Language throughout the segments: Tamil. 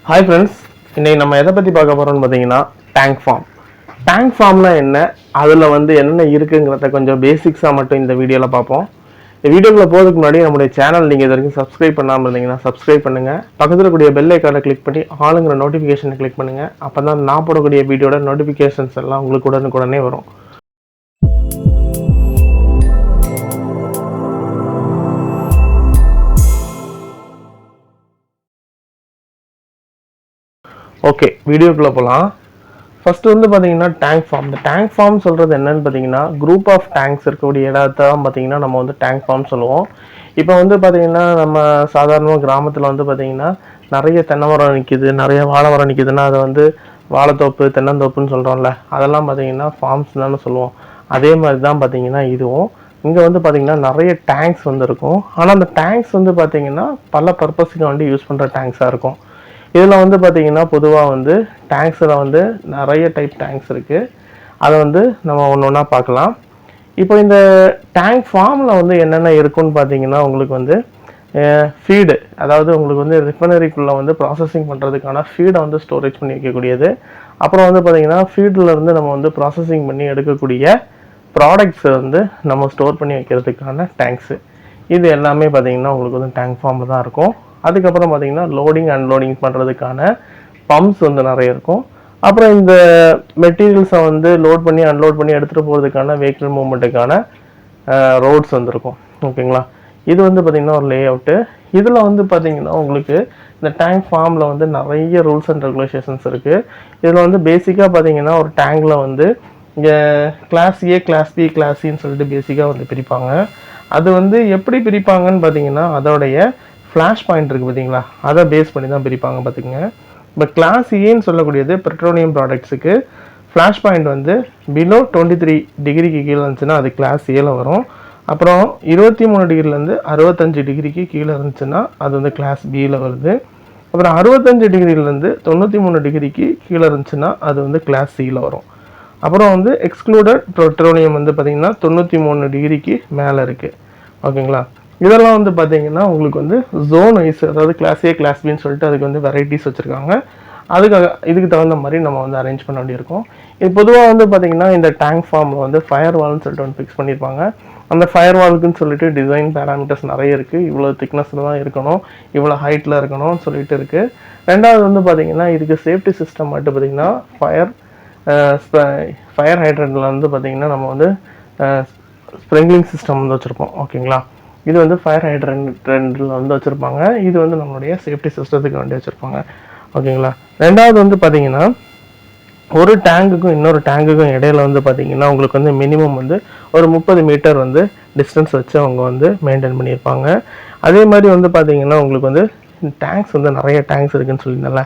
ஹாய் ஃப்ரெண்ட்ஸ், இன்னைக்கு நம்ம எதை பற்றி பார்க்க போகிறோம்னு பார்த்தீங்கன்னா டேங்க் ஃபார்ம். டேங்க் ஃபார்ம்னா என்ன, அதில் என்னென்ன இருக்குங்கிறத கொஞ்சம் பேசிக்ஸாக மட்டும் இந்த வீடியோவில் பார்ப்போம். இந்த வீடியோக்குள்ள போகிறதுக்கு முன்னாடி நம்முடைய சேனல் நீங்கள் இது வரைக்கும் சப்ஸ்கிரைப் பண்ணாமல் இருந்தீங்கன்னா சப்ஸ்கிரைப் பண்ணுங்கள். பக்கத்தில் கூடிய பெல் ஐக்கானை கிளிக் பண்ணி ஆளுங்கிற நோட்டிஃபிகேஷனை கிளிக் பண்ணுங்கள். அப்போ தான் நான் போடக்கூடிய வீடியோட நோட்டிஃபிகேஷன்ஸ் எல்லாம் உங்களுக்கு உடனுக்குடனே வரும். ஓகே, வீடியோக்குள்ளே போகலாம். ஃபஸ்ட்டு பார்த்தீங்கன்னா டேங்க் ஃபார்ம். இந்த டேங்க் ஃபார்ம் சொல்கிறது என்னன்னு பார்த்தீங்கன்னா, குரூப் ஆஃப் டேங்க்ஸ் இருக்கக்கூடிய இடத்த தான் பார்த்தீங்கன்னா நம்ம டேங்க் ஃபார்ம் சொல்லுவோம். இப்போ பார்த்தீங்கன்னா நம்ம சாதாரணமாக கிராமத்தில் பார்த்தீங்கன்னா நிறைய தென்னை மரம் நிற்கிது, நிறைய வாழை மரம் நிற்கிதுன்னா அதை வாழைத்தோப்பு தென்னந்தோப்புன்னு சொல்கிறோம்ல, அதெல்லாம் பார்த்தீங்கன்னா ஃபார்ம்ஸ் தானே சொல்லுவோம். அதே மாதிரி தான் பார்த்தீங்கன்னா இதுவும் இங்கே பார்த்தீங்கன்னா நிறைய டேங்க்ஸ் இருக்கும். ஆனால் அந்த டேங்க்ஸ் பார்த்தீங்கன்னா பல பர்பஸுக்கு யூஸ் பண்ணுற டேங்க்ஸாக இருக்கும். இதில் பார்த்தீங்கன்னா பொதுவாக டேங்க்ஸில் நிறைய டைப் டேங்க்ஸ் இருக்குது. அதை நம்ம ஒன்று ஒன்றா பார்க்கலாம். இப்போ இந்த டேங்க் ஃபார்மில் என்னென்ன இருக்குன்னு பார்த்தீங்கன்னா உங்களுக்கு ஃபீடு, அதாவது உங்களுக்கு ரிஃபைனரிக்குள்ளே ப்ராசஸிங் பண்ணுறதுக்கான ஃபீடை ஸ்டோரேஜ் பண்ணி வைக்கக்கூடியது. அப்புறம் பார்த்தீங்கன்னா ஃபீல்டில் நம்ம ப்ராசஸிங் பண்ணி எடுக்கக்கூடிய ப்ராடக்ட்ஸை நம்ம ஸ்டோர் பண்ணி வைக்கிறதுக்கான டேங்க்ஸு. இது எல்லாமே பார்த்தீங்கன்னா உங்களுக்கு டேங்க் ஃபார்மில் தான் இருக்கும். அதுக்கப்புறம் பார்த்தீங்கன்னா லோடிங் அன்லோடிங் பண்ணுறதுக்கான பம்ப்ஸ் நிறைய இருக்கும். அப்புறம் இந்த மெட்டீரியல்ஸை லோட் பண்ணி அன்லோட் பண்ணி எடுத்துகிட்டு போகிறதுக்கான வெஹிக்கிள் மூவ்மெண்ட்டுக்கான ரோட்ஸ் இருக்கும். ஓகேங்களா, இது பார்த்தீங்கன்னா ஒரு லே அவுட்டு. இதில் பார்த்தீங்கன்னா உங்களுக்கு இந்த டேங்க் ஃபார்மில் நிறைய ரூல்ஸ் அண்ட் ரெகுலேஷன்ஸ் இருக்குது. இதில் பேசிக்காக பார்த்தீங்கன்னா ஒரு டேங்கில் இங்கே கிளாஸ் ஏ, கிளாஸ் பி, கிளாஸ் சின்னு சொல்லிட்டு பேசிக்காக பிரிப்பாங்க. அது எப்படி பிரிப்பாங்கன்னு பார்த்தீங்கன்னா அதோடைய ஃப்ளாஷ் பாயிண்ட் இருக்குது பார்த்தீங்களா, அதை பேஸ் பண்ணி தான் பிரிப்பாங்க பார்த்துக்குங்க. இப்போ கிளாஸ் ஏன்னு சொல்லக்கூடியது பெட்ரோலியம் ப்ராடக்ட்ஸுக்கு ஃப்ளாஷ் பாயிண்ட் பிலோ 23 டிகிரிக்கு கீழே இருந்துச்சுன்னா அது கிளாஸ் ஏல வரும். அப்புறம் 23 டிகிரிலேருந்து 65 டிகிரிக்கு கீழே இருந்துச்சுன்னா அது கிளாஸ் பியில் வருது. அப்புறம் 65 டிகிரிலேருந்து 93 டிகிரிக்கு கீழே இருந்துச்சுன்னா அது கிளாஸ் சியில் வரும். அப்புறம் எக்ஸ்க்ளூடட் பெட்ரோலியம் பார்த்திங்கன்னா 93 டிகிரிக்கு மேலே இருக்குது. ஓகேங்களா, இதெல்லாம் பார்த்தீங்கன்னா உங்களுக்கு ஜோன் வைஸ், அதாவது கிளாஸ் ஏ, கிளாஸ் பின்னு சொல்லிட்டு அதுக்கு வெரைட்டிஸ் வச்சுருக்காங்க. இதுக்கு தகுந்த மாதிரி நம்ம அரேஞ்ச் பண்ண வேண்டியிருக்கும். இது பொதுவாக பார்த்தீங்கன்னா இந்த டேங்க் ஃபார்மில் ஃபயர் வால்னு சொல்லிட்டு ஃபிக்ஸ் பண்ணியிருப்பாங்க. அந்த ஃபயர் வால்க்குன்னு சொல்லிட்டு டிசைன் பேராமீட்டர்ஸ் நிறைய இருக்குது. இவ்வளோ திக்னஸில் தான் இருக்கணும், இவ்வளோ ஹைட்டில் இருக்கணும்னு சொல்லிட்டு இருக்குது. ரெண்டாவது பார்த்தீங்கன்னா இதுக்கு சேஃப்டி சிஸ்டம் மட்டும் பார்த்தீங்கன்னா ஃபயர் ஹைட்ரண்டில் பார்த்தீங்கன்னா நம்ம ஸ்ப்ரிங்க்லிங் சிஸ்டம் வச்சுருப்போம். ஓகேங்களா, இது ஃபயர் ஹைட்ரண்டில் வச்சுருப்பாங்க. இது நம்மளுடைய சேஃப்டி சிஸ்டத்துக்கு வேண்டி வச்சுருப்பாங்க. ஓகேங்களா, ரெண்டாவது பார்த்தீங்கன்னா ஒரு டேங்குக்கும் இன்னொரு டேங்குக்கும் இடையில பார்த்தீங்கன்னா உங்களுக்கு மினிமம் ஒரு 30 மீட்டர் டிஸ்டன்ஸ் வச்சு அவங்க மெயின்டைன் பண்ணியிருப்பாங்க. அதே மாதிரி பார்த்தீங்கன்னா உங்களுக்கு டேங்க்ஸ் நிறைய டேங்க்ஸ் இருக்குன்னு சொல்லியிருந்தால,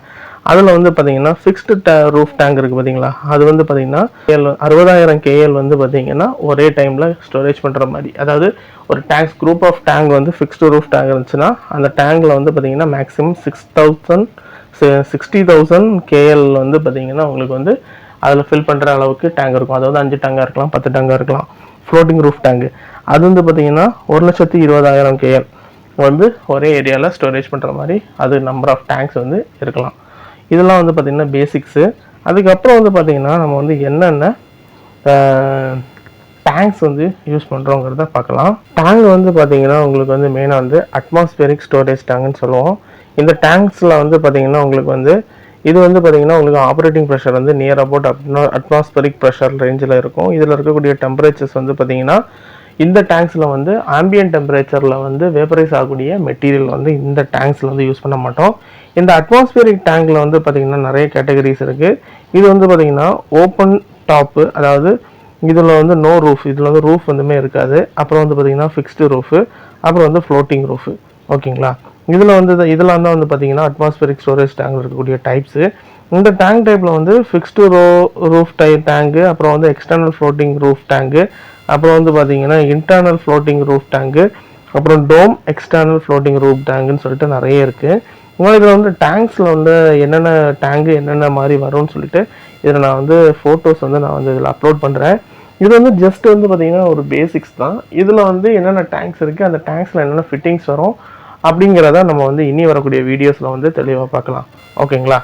அதில் பார்த்தீங்கன்னா ஃபிக்ஸ்டு ரூஃப் டேங்க் இருக்குது பார்த்தீங்களா, அது பார்த்தீங்கன்னா 60,000 KL பார்த்தீங்கன்னா ஒரே டைமில் ஸ்டோரேஜ் பண்ணுற மாதிரி. அதாவது ஒரு tanks group of tank fixed roof tank இருந்துச்சுன்னா அந்த டேங்கில் பார்த்தீங்கன்னா மேக்ஸிமம் 60,000 KL பார்த்தீங்கன்னா உங்களுக்கு அதில் ஃபில் பண்ணுற அளவுக்கு டேங்க் இருக்கும். அதாவது 5 டேங்காக இருக்கலாம், 10 டேங்காக இருக்கலாம். ஃப்ளோட்டிங் ரூஃப் டேங்கு அது பார்த்தீங்கன்னா 1,20,000 KL ஒரே ஏரியாவில் ஸ்டோரேஜ் பண்ணுற மாதிரி அது நம்பர் ஆஃப் டேங்க்ஸ் இருக்கலாம். இதெல்லாம் பார்த்திங்கன்னா பேசிக்ஸு. அதுக்கப்புறம் பார்த்திங்கன்னா நம்ம என்னென்ன டேங்க்ஸ் யூஸ் பண்ணுறோங்கிறத பார்க்கலாம். டேங்க் பார்த்திங்கன்னா உங்களுக்கு மெயினாக அட்மாஸ்பியரிக் ஸ்டோரேஜ் டேங்குன்னு சொல்லுவோம். இந்த டேங்க்ஸில் பார்த்திங்கன்னா உங்களுக்கு இது பார்த்திங்கன்னா உங்களுக்கு operating pressure near about atmospheric pressure ரேஞ்சில் இருக்கும். இதில் இருக்கக்கூடிய டெம்பரேச்சர்ஸ் பார்த்திங்கன்னா இந்த டேங்க்ஸில் ஆம்பியன்ட் டெம்பரேச்சரில் வேப்பரைஸ் ஆகக்கூடிய மெட்டீரியல் இந்த டேங்க்ஸில் யூஸ் பண்ண மாட்டோம். இந்த அட்மாஸ்பியரிக் டேங்கில் பார்த்திங்கன்னா நிறைய கேட்டகரிஸ் இருக்குது. இது பார்த்திங்கன்னா ஓப்பன் டாப்பு, அதாவது இதில் நோ ரூஃப், இதில் ரூஃப் இருக்காது. அப்புறம் பார்த்திங்கன்னா ஃபிக்ஸ்டு ரூஃபு, அப்புறம் ஃப்ளோட்டிங் ரூஃபு. ஓகேங்களா, இதில் இதெல்லாம் தான் பார்த்திங்கன்னா அட்மாஸ்பியரிக் ஸ்டோரேஜ் டேங்கில் இருக்கக்கூடிய டைப்ஸு. இந்த டேங்க் டைப்பில் ஃபிக்ஸ்டு ரூஃப் டேங்கு, அப்புறம் எக்ஸ்டர்னல் ஃப்ளோட்டிங் ரூஃப் டேங்கு, அப்புறம் பார்த்தீங்கன்னா இன்டர்னல் ஃப்ளோட்டிங் ரூஃப் டேங்கு, அப்புறம் டோம் எக்ஸ்டர்னல் ஃப்ளோட்டிங் ரூஃப் டேங்குன்னு சொல்லிட்டு நிறைய இருக்குது. உங்களுக்கு டேங்க்ஸில் என்னென்ன டேங்கு என்னென்ன மாதிரி வரும்னு சொல்லிட்டு இதில் நான் ஃபோட்டோஸ் நான் இதில் அப்லோட் பண்ணுறேன். இது ஜஸ்ட் பார்த்தீங்கன்னா ஒரு பேசிக்ஸ் தான். இதில் என்னென்ன டேங்க்ஸ் இருக்குது, அந்த டேங்க்ஸில் என்னென்ன ஃபிட்டிங்ஸ் வரும், அப்படிங்கிறத நம்ம வந்து இனி வரக்கூடிய வீடியோஸில் வந்து தெளிவாக பார்க்கலாம். ஓகேங்களா?